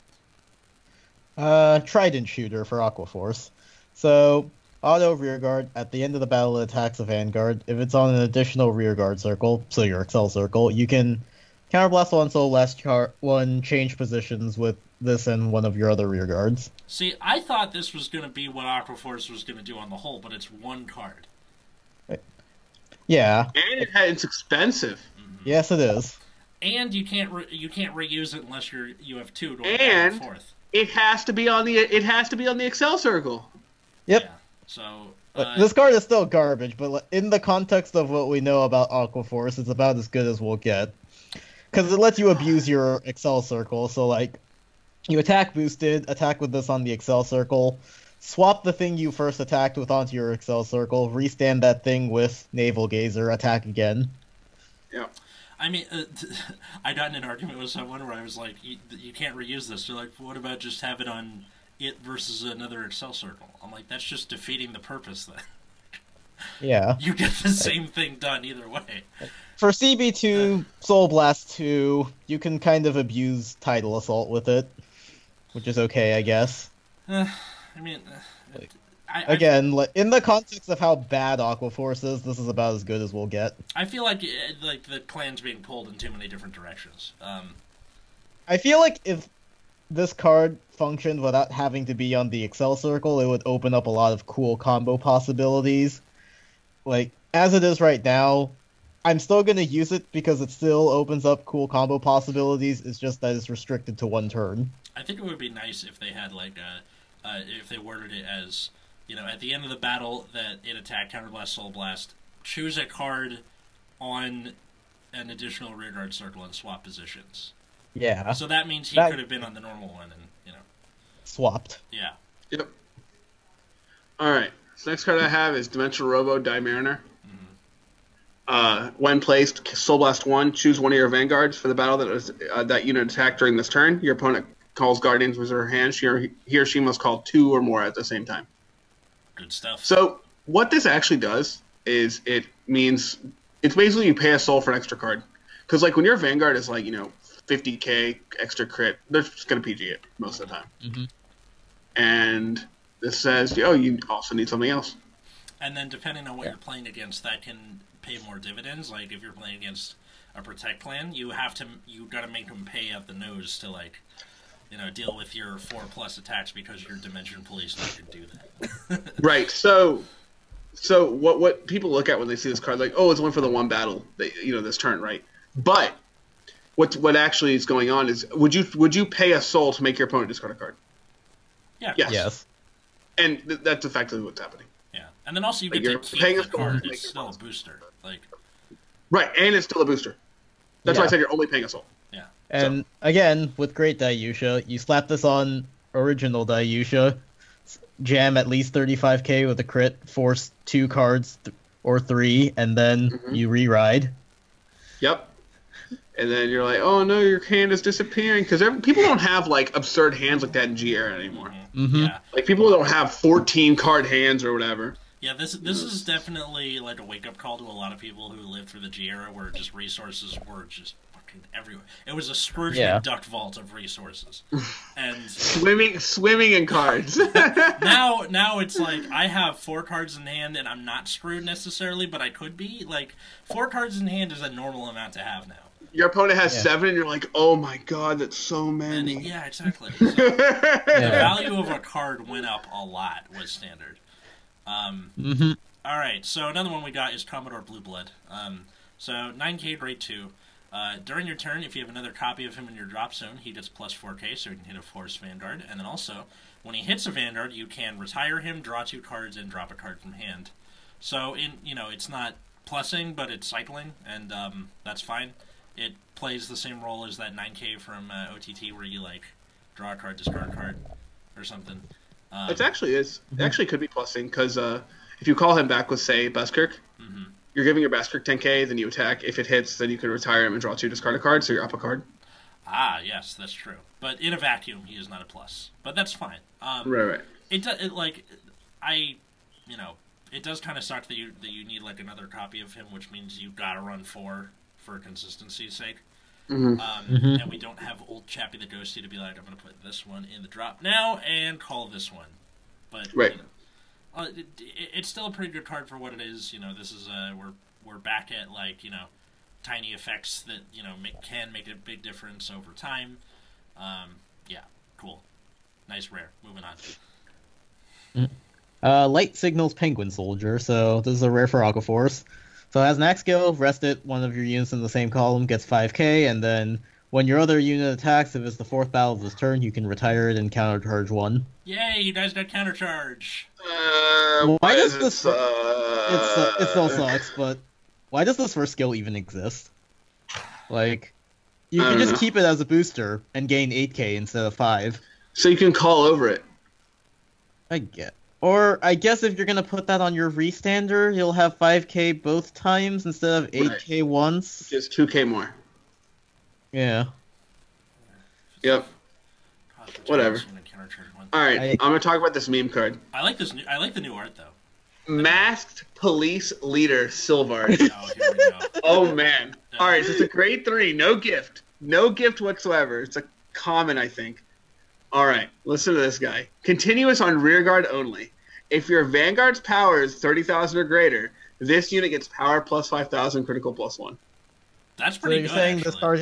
Trident Shooter for Aqua Force. So, auto rearguard, at the end of the battle it attacks a Vanguard. If it's on an additional rearguard circle, so your Excel circle, you can counterblast one soul last one, change positions with this and one of your other rearguards.
See, I thought this was going to be what Aqua Force was going to do on the whole, but it's one card.
Yeah.
And it's expensive.
Mm-hmm. Yes, it is.
And you can't reuse it unless you have 2 going
back
and forth.
It has to be on the Excel circle.
Yep.
Yeah. So
this card is still garbage, but in the context of what we know about Aqua Force, it's about as good as we'll get. Because it lets you abuse your Excel circle. So like, you attack boosted, attack with this on the Excel circle, swap the thing you first attacked with onto your Excel circle, restand that thing with Navel Gazer, attack again.
Yeah.
I mean, I got in an argument with someone where I was like, you can't reuse this. They're like, what about just have it on it versus another Excel circle? I'm like, that's just defeating the purpose then.
Yeah.
You get the same thing done either way.
For CB2, Soul Blast 2, you can kind of abuse Tidal Assault with it, which is okay, I guess.
I mean...
Again, in the context of how bad Aqua Force is, this is about as good as we'll get.
I feel like the clan's being pulled in too many different directions.
I feel like if this card functioned without having to be on the Excel circle, it would open up a lot of cool combo possibilities. Like, as it is right now, I'm still going to use it because it still opens up cool combo possibilities. It's just that it's restricted to one turn.
I think it would be nice if they had, like, if they worded it as... You know, at the end of the battle that it attacked, Counterblast, Soul Blast, choose a card on an additional rearguard circle and swap positions.
Yeah.
So that means he could have been on the normal one and,
swapped.
Yeah.
Yep. Alright, so next card I have is Dementia Robo Die Mariner. When placed, Soul Blast 1, choose one of your Vanguards for the battle that unit attacked during this turn. Your opponent calls Guardians with her hand. He or she must call 2 or more at the same time.
Good stuff.
So what this actually does is it means it's basically you pay a soul for an extra card. Because like when your Vanguard is like 50k extra crit, they're just gonna PG it most of the time.
Mm-hmm.
And this says, you also need something else.
And then depending on what you're playing against, that can pay more dividends. Like if you're playing against a Protect clan, you gotta make them pay out the nose to deal with your 4+ attacks because your Dimension Police can do that.
Right. So what people look at when they see this card, like, oh, it's only for the one battle, this turn, right? But what actually is going on is would you pay a soul to make your opponent discard a card?
Yeah.
Yes.
And that's effectively what's happening.
Yeah, and then also you get
Like,
to
you're paying
keep
a
the
soul to
card.
make
It's
your
still a
monster.
booster. Like,
Right, and it's still a booster. That's why I
Yeah.
said you're only paying a soul.
yeah.
And again, with Great Dayusha, you slap this on original Dayusha, jam at least 35k with a crit, force 2 cards or 3, and then you re-ride.
Yep. And then you're like, oh no, your hand is disappearing because people don't have like absurd hands like that in G era anymore.
Yeah.
Like people don't have 14 card hands or whatever.
Yeah, this is definitely like a wake up call to a lot of people who lived through the G era, where just resources were just fucking everywhere. It was a Scrooge McDuck vault of resources, and
swimming in cards.
now it's like I have 4 cards in hand, and I'm not screwed necessarily, but I could be. Like 4 cards in hand is a normal amount to have now.
Your opponent has 7, and you're like, oh my god, that's so many.
And, yeah, exactly. So, the value of a card went up a lot with standard. All right, so another one we got is Commodore Blue Blood. So 9k grade 2. During your turn, if you have another copy of him in your drop zone, he gets plus 4k, so he can hit a Force Vanguard. And then also, when he hits a Vanguard, you can retire him, draw 2 cards, and drop a card from hand. So it's not plussing, but it's cycling, and that's fine. It plays the same role as that 9k from OTT, where you like draw a card, discard a card, or something.
It actually is. It actually could be plussing because if you call him back with, say, Buskirk, you're giving your Buskirk 10k, then you attack. If it hits, then you can retire him and draw 2, discard a card, so you're up a card.
Ah, yes, that's true. But in a vacuum, he is not a plus. But that's fine.
Right.
It does kind of suck that you need like another copy of him, which means you gotta run 4 for consistency's sake. And we don't have old Chappie the Ghosty to be like, I'm going to put this one in the drop now and call this one. But it's still a pretty good card for what it is. This is we're back at like tiny effects that can make a big difference over time. Yeah, cool, nice rare. Moving on.
Light Signals Penguin Soldier, so this is a rare for Aqua Force. So as an axe skill, rest it, one of your units in the same column gets 5k, and then when your other unit attacks, if it's the 4th battle of this turn, you can retire it and countercharge 1.
Yay, you guys got countercharge!
Why does this... it still sucks, but why does this first skill even exist? Like, you can just keep it as a booster and gain 8k instead of 5.
So you can call over it.
I get. Or, I guess if you're gonna put that on your restander, you'll have 5k both times instead of 8k once.
Just 2k more.
Yeah.
Yep. Whatever. Alright, I'm gonna talk about this meme card.
I like the new art, though.
Masked Police Leader Silvard.
Oh, here we go.
Oh, man. Alright, so it's a grade 3, no gift. No gift whatsoever. It's a common, I think. Alright, listen to this guy. Continuous on rearguard only. If your Vanguard's power is 30,000 or greater, this unit gets power plus 5,000, critical plus 1.
That's pretty good.
So you're saying
actually.
this card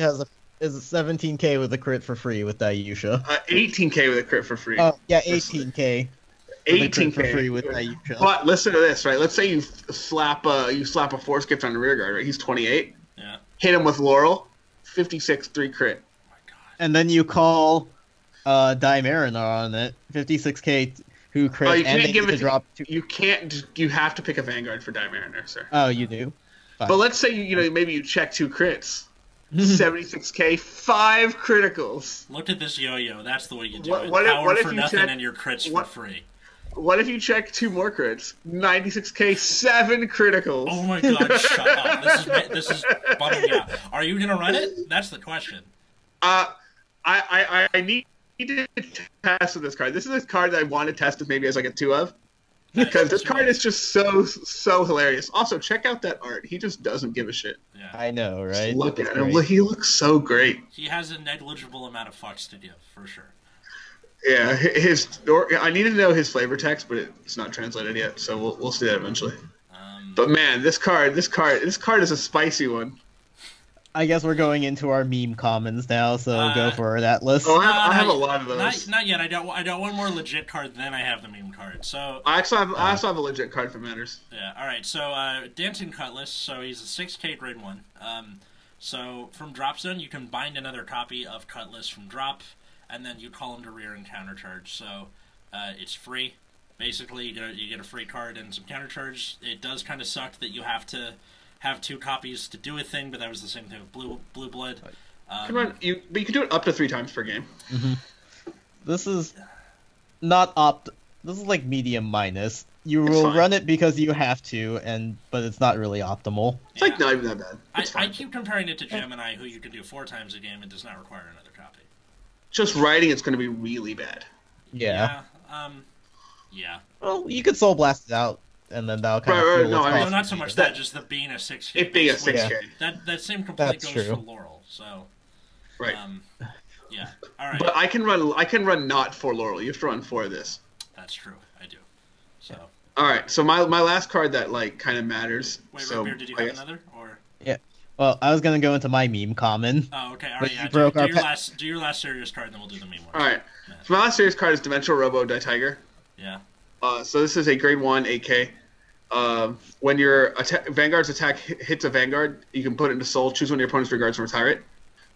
is a 17k with a crit for free with Dayusha?
18k with a crit for free.
Oh, yeah, 18k.
18k
for free with Dayusha.
But listen to this, right? Let's say you slap a Force Gift on the rearguard, right? He's 28.
Yeah.
Hit him with Laurel, 56, 3 crit.
Oh my god.
And then you call Dimariner on it, 56k, who crit,
Oh, you
and
can't
they
give
get
it
to drop 2.
You can't. You have to pick a Vanguard for Dimariner, sir.
Oh, you do? Fine.
But let's say maybe you check 2 crits. 76k, 5 criticals.
Look at this yo-yo. That's the way you do
What-
it.
what if-
Power
what if
for
you
nothing
check-
and your crits
what-
for free.
What if you check 2 more crits? 96k, 7 criticals.
Oh my god, shut up. This is bumming me out. Are you gonna run it? That's the question.
I need to test with this card. This is a card that I want to test if maybe as like a 2 of. Because this card is just so hilarious. Also, check out that art. He just doesn't give a shit.
Yeah.
I know, right?
Look
It's
at him.
great.
He looks so great.
He has a negligible amount of fucks to give, for sure.
Yeah, I need to know his flavor text, but it's not translated yet, so we'll see that eventually. But man, this card is a spicy one.
I guess we're going into our meme commons now, so go for it, Atlas.
Oh, I have a lot of those.
Not yet. I got one more legit card, then I have the meme card. So
I also have a legit card for matters.
yeah. All right. So Dancing Cutlass. So he's a 6k grade 1. So from drop zone, you can bind another copy of Cutlass from drop, and then you call him to rear and countercharge. So it's free. Basically, you get a free card and some countercharge. It does kind of suck that you have to have 2 copies to do a thing, but that was the same thing with Blue Blood.
But you can do it up to 3 times per game.
Mm-hmm. This is not This is like medium minus. You will run it because you have to, but it's not really optimal.
It's like not even that bad.
I keep comparing it to Gemini, who you can do 4 times a game and does not require another copy.
Just writing, it's going to be really bad.
Yeah.
Yeah.
Well, you could Soul Blast it out, and then that'll kind of
no, not so much that, just the being a 6K.
It being a 6K.
Yeah. That same complaint
That's
goes
true.
for Laurel, so...
Right.
Yeah. All right.
But I can run not 4 Laurel. You have to run 4 of this.
That's true. I do. So...
All right, so my last card that like kind of matters.
Wait,
so
Ripbeard, did you have another or?
Yeah. Well, I was gonna go into my meme common.
Oh, okay. All
but
right. Yeah. Do your last serious card, and then we'll do the meme one.
All right.
Yeah.
So my last serious card is Dimensional Robo Die Tiger.
Yeah.
So this is a grade 1 8K. When your Vanguard's attack hits a Vanguard, you can put it into Soul, choose one of your opponent's regards, and retire it.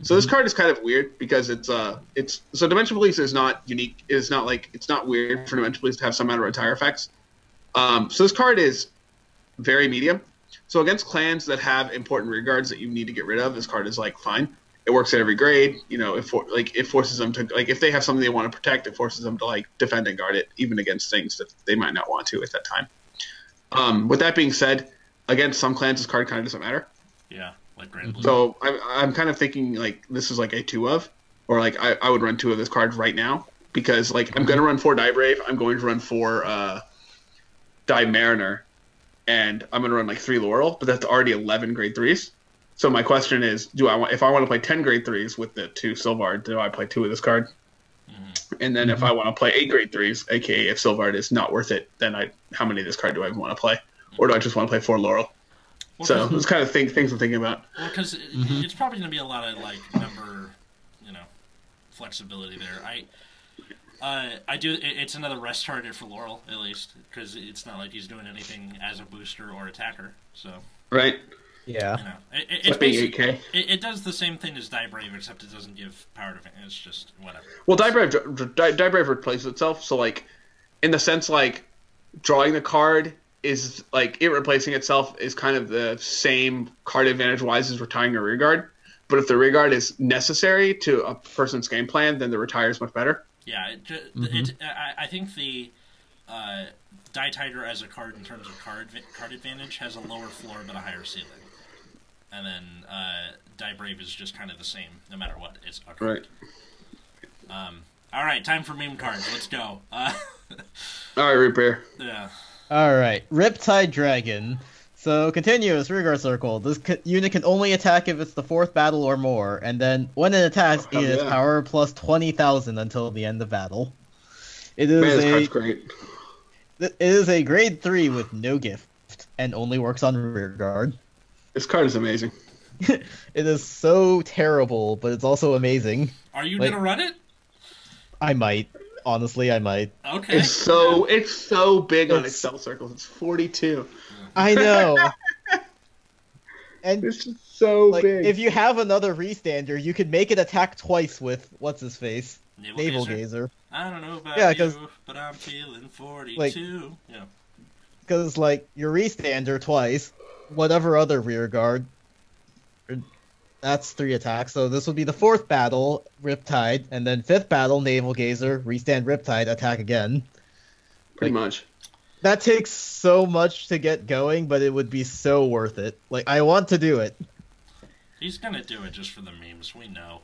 So this card is kind of weird because it's so Dimensional Police is not unique. It's not weird for Dimensional Police to have some amount of retire effects. So this card is very medium. So against clans that have important rearguards that you need to get rid of, this card is like fine. It works at every grade. You know, it forces them to if they have something they want to protect, it forces them to like defend and guard it, even against things that they might not want to at that time. With that being said, against some clans, this card kind of doesn't matter.
Yeah, like Granblue.
So I'm kind of thinking like this is like a 2 of, or like I would run 2 of this card right now because like I'm going to run 4 Die Brave. I'm going to run 4 Die Mariner, and I'm going to run like 3 Laurel, but that's already 11 grade 3s. So my question is, if I want to play 10 grade 3s with the 2 Sylvard, do I play 2 of this card? Mm-hmm. And then if I want to play 8 grade 3s, aka if Sylvard is not worth it, then how many of this card do I want to play? Or do I just want to play 4 Laurel? Well, so those kind of things I'm thinking about.
Well, because it's probably going to be a lot of like number, flexibility there. I do. It's another rest target for Laurel, at least, because it's not like he's doing anything as a booster or attacker. So
right,
yeah,
it's being 8K.
It does the same thing as Die Brave, except it doesn't give power to. It's just whatever.
Well, Die Brave replaces itself. So like, in the sense like, drawing the card is like it replacing itself is kind of the same card advantage wise as retiring a rearguard. But if the rearguard is necessary to a person's game plan, then the retire is much better.
Yeah, I think the Die Tiger as a card in terms of card advantage has a lower floor but a higher ceiling. And then Die Brave is just kind of the same, no matter what. It's a card. Right. All right, time for meme cards. Let's go.
All right, Reaper.
Yeah.
All right, Riptide Dragon. So, continuous rearguard circle. This unit can only attack if it's the 4th battle or more, and then when it attacks, it is power plus 20,000 until the end of battle. It is
this card's great.
It is a grade 3 with no gift, and only works on rearguard.
This card is amazing.
It is so terrible, but it's also amazing.
Are you gonna run it?
I might. Honestly, I might.
Okay.
It's so big on Excel circles. It's 42.
I know. And
it's just so big.
If you have another restander, you could make it attack twice with what's his face, Navel Gazer.
I don't know about you, but I'm feeling 42.
Because your restander twice, whatever other rear guard. That's 3 attacks. So this would be the 4th battle, Riptide, and then 5th battle, Navel Gazer, restand Riptide, attack again.
Pretty much.
That takes so much to get going, but it would be so worth it. I want to do it.
He's gonna do it just for the memes, we know.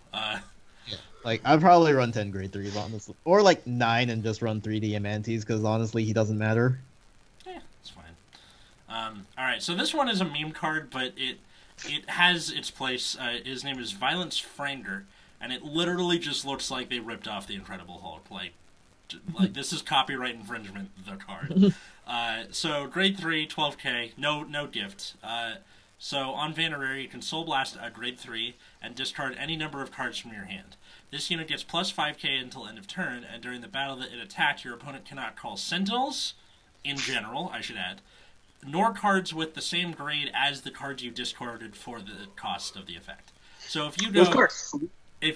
I'd probably run 10 grade 3s, honestly. Or 9 and just run 3 Diamantes, because honestly, he doesn't matter.
Yeah, it's fine. Alright, so this one is a meme card, but it has its place. His name is Violence Franger, and it literally just looks like they ripped off the Incredible Hulk. Like this is copyright infringement, the card. So grade 3, 12k, no gift. So on Vanguard, you can Soul Blast a grade 3 and discard any number of cards from your hand. This unit gets plus 5k until end of turn, and during the battle that it attacked, your opponent cannot call Sentinels, in general, I should add, nor cards with the same grade as the cards you discarded for the cost of the effect. So if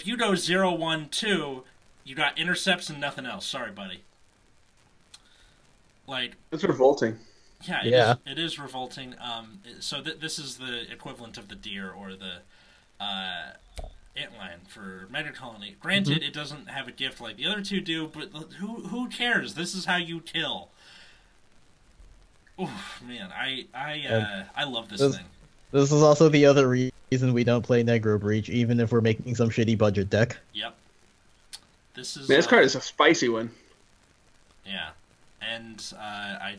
you go 0, 1, 2, you got intercepts and nothing else. Sorry, buddy. Like,
it's revolting.
Yeah, it is revolting. So this is the equivalent of the deer or the antlion for Mega Colony. Granted, it doesn't have a gift like the other two do, but who cares? This is how you kill. Oof, man, I love this thing.
This is also the other reason we don't play Negro Breach, even if we're making some shitty budget deck.
Yep.
This card is a spicy one.
Yeah, and I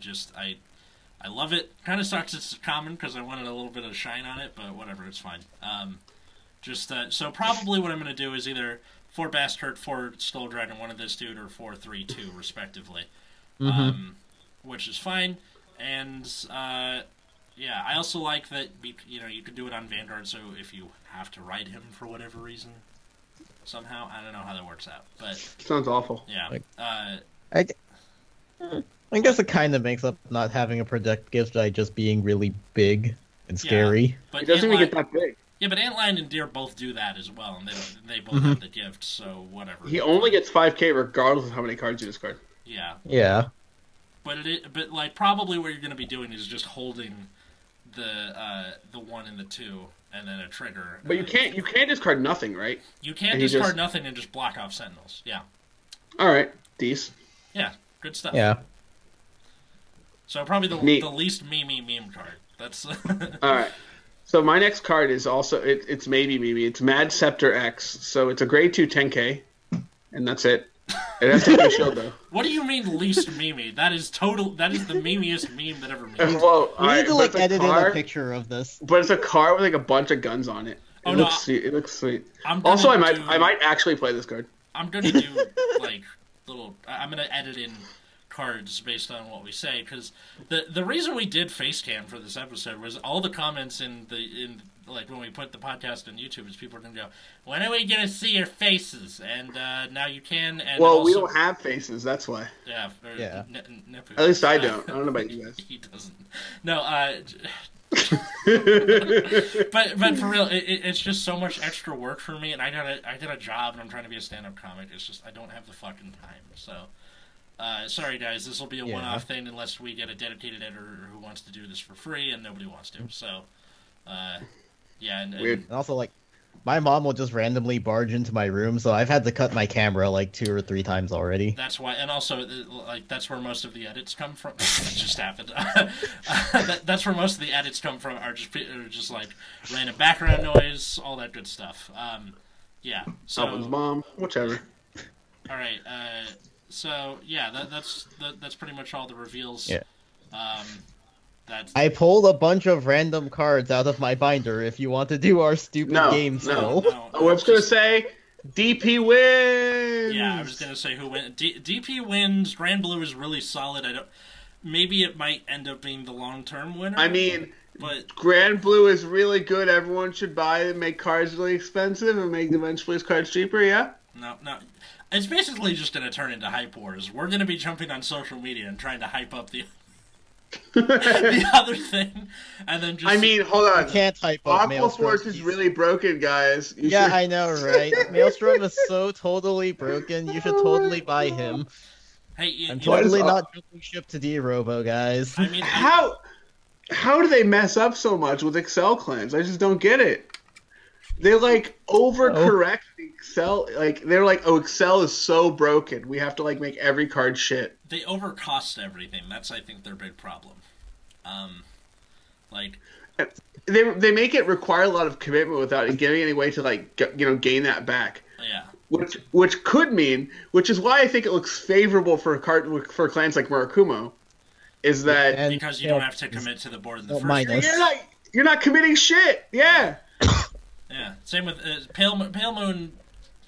love it. Kind of sucks it's common because I wanted a little bit of shine on it, but whatever, it's fine. So probably what I'm going to do is either 4 Bastard, 4 Skull Dragon, 1 of this dude, or 4, 3, 2, respectively. Which is fine. And, yeah, I also like that, you can do it on Vanguard, so if you have to ride him for whatever reason, somehow, I don't know how that works out, but...
Sounds awful.
Yeah.
I guess it kind of makes up not having a protect gift by just being really big and scary.
Yeah, but
it doesn't even get that big.
Yeah, but Antlion and Deer both do that as well, and they both have the gift, so whatever.
He only gets 5k regardless of how many cards you discard.
Yeah.
Yeah.
But like probably what you're going to be doing is just holding the 1 and the 2, and then a trigger.
But you can't discard nothing, right?
You can't discard nothing and just block off Sentinels. Yeah.
All right, Dees.
Yeah, good stuff.
Yeah.
So probably the least meme card. That's
all right. So my next card is also it's maybe Mimi. It's Mad Scepter X. So it's a grade 2 10k, and that's it. It has to be a shield though.
What do you mean least meme? That is the memeiest meme that ever made.
Well,
we need to edit in a picture of this.
But it's a car with like a bunch of guns on it. It looks sweet. It looks sweet. Also, I might actually play this card.
I'm gonna do like little. I'm gonna edit in cards based on what we say, because the reason we did face cam for this episode was all the comments in like when we put the podcast on YouTube is people are gonna go, when are we gonna see your faces? And now you can. And
well,
also,
we don't have faces, that's why.
Yeah.
At least I don't. I don't know about you guys.
He doesn't. No. but for real, it's just so much extra work for me, and I got a job, and I'm trying to be a stand-up comic. It's just I don't have the fucking time. So. Sorry guys, this will be a one-off thing unless we get a dedicated editor who wants to do this for free, and nobody wants to. So, yeah.
Weird.
And also, like, my mom will just randomly barge into my room, so I've had to cut my camera like 2 or 3 times already.
That's why, and also, like, that's where most of the edits come from. It just happened. That's where most of the edits come from. Are just like random background noise, all that good stuff. Yeah. So.
Someone's mom, whichever.
All right. So yeah, that's pretty much all the reveals.
Yeah.
I pulled a bunch of random cards out of my binder if you want to do our stupid game still.
No. I was going to say DP wins!
Yeah, I was going to say who wins. DP wins. Granblue is really solid. Maybe it might end up being the long-term winner.
I mean,
but
Granblue is really good. Everyone should buy it and make cards really expensive and make Dimension cards cheaper, yeah?
No. It's basically just going to turn into hype wars. We're going to be jumping on social media and trying to hype up the the other thing, and then just...
I mean, hold on.
You can't hype up
Aqua
Maelstrom.
Force is really broken, guys.
I know, right? Maelstrom is so totally broken. You should totally buy him.
Hey,
I'm totally not jumping ship to D-Robo, guys.
I mean,
how do they mess up so much with Excel clans? I just don't get it. They like overcorrect Excel. Like they're like, oh, Excel is so broken. We have to like make every card shit.
They overcost everything. That's, I think, their big problem. Like
they make it require a lot of commitment without giving any way to like gain that back.
Yeah.
Which could mean, which is why I think it looks favorable for clans like Murakumo, is that
because you don't have to commit to the board in the first
place. You're not committing shit. Yeah.
Yeah, same with Pale Moon.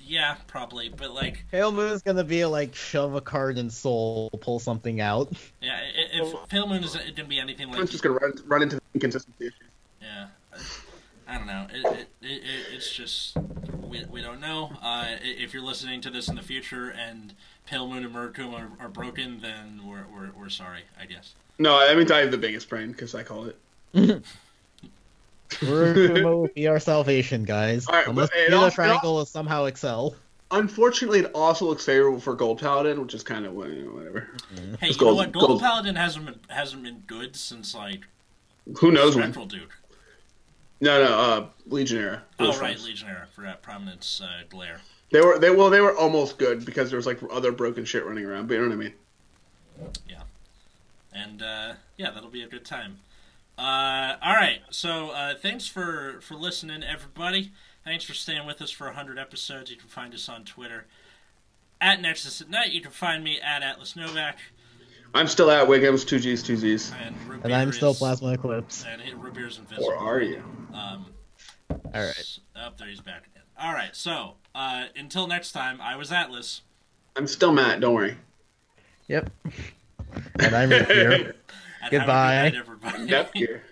Yeah, probably, but like
Pale Moon's gonna be like shove a card in Soul, pull something out.
Yeah, if Pale Moon is gonna be anything like,
it's just gonna run into the inconsistency issue.
Yeah, I don't know. It's just we don't know. If you're listening to this in the future and Pale Moon and Murakumo are broken, then we're sorry, I guess.
No, I mean I have the biggest brain because I called it.
Murakumo will be our salvation, guys.
All right,
Unless
but
the triangle is somehow excel.
Unfortunately, it also looks favorable for Gold Paladin, which is kind of whatever.
Hey, you know what? Gold Paladin hasn't been good since like
who knows when.
Spectral Duke.
No, Legionnaire.
Oh right, Legionnaire for that Prominence Glare.
They were almost good because there was like other broken shit running around. But you know what I mean?
Yeah, and yeah, that'll be a good time. All right, so thanks for listening, everybody. Thanks for staying with us for 100 episodes. You can find us on Twitter at Nexus at Night. You can find me at Atlas Novak.
I'm still at Wiggums, 2Gs, 2Zs.
And I'm still Plasma Eclipse.
And Rabeer's invisible.
Or are you?
Alright.
Up there, he's back again. Alright, so, until next time, I was Atlas.
I'm still Matt, don't worry.
Yep. And I'm here.
And
Goodbye.
have a good night, everybody.
Yep, here.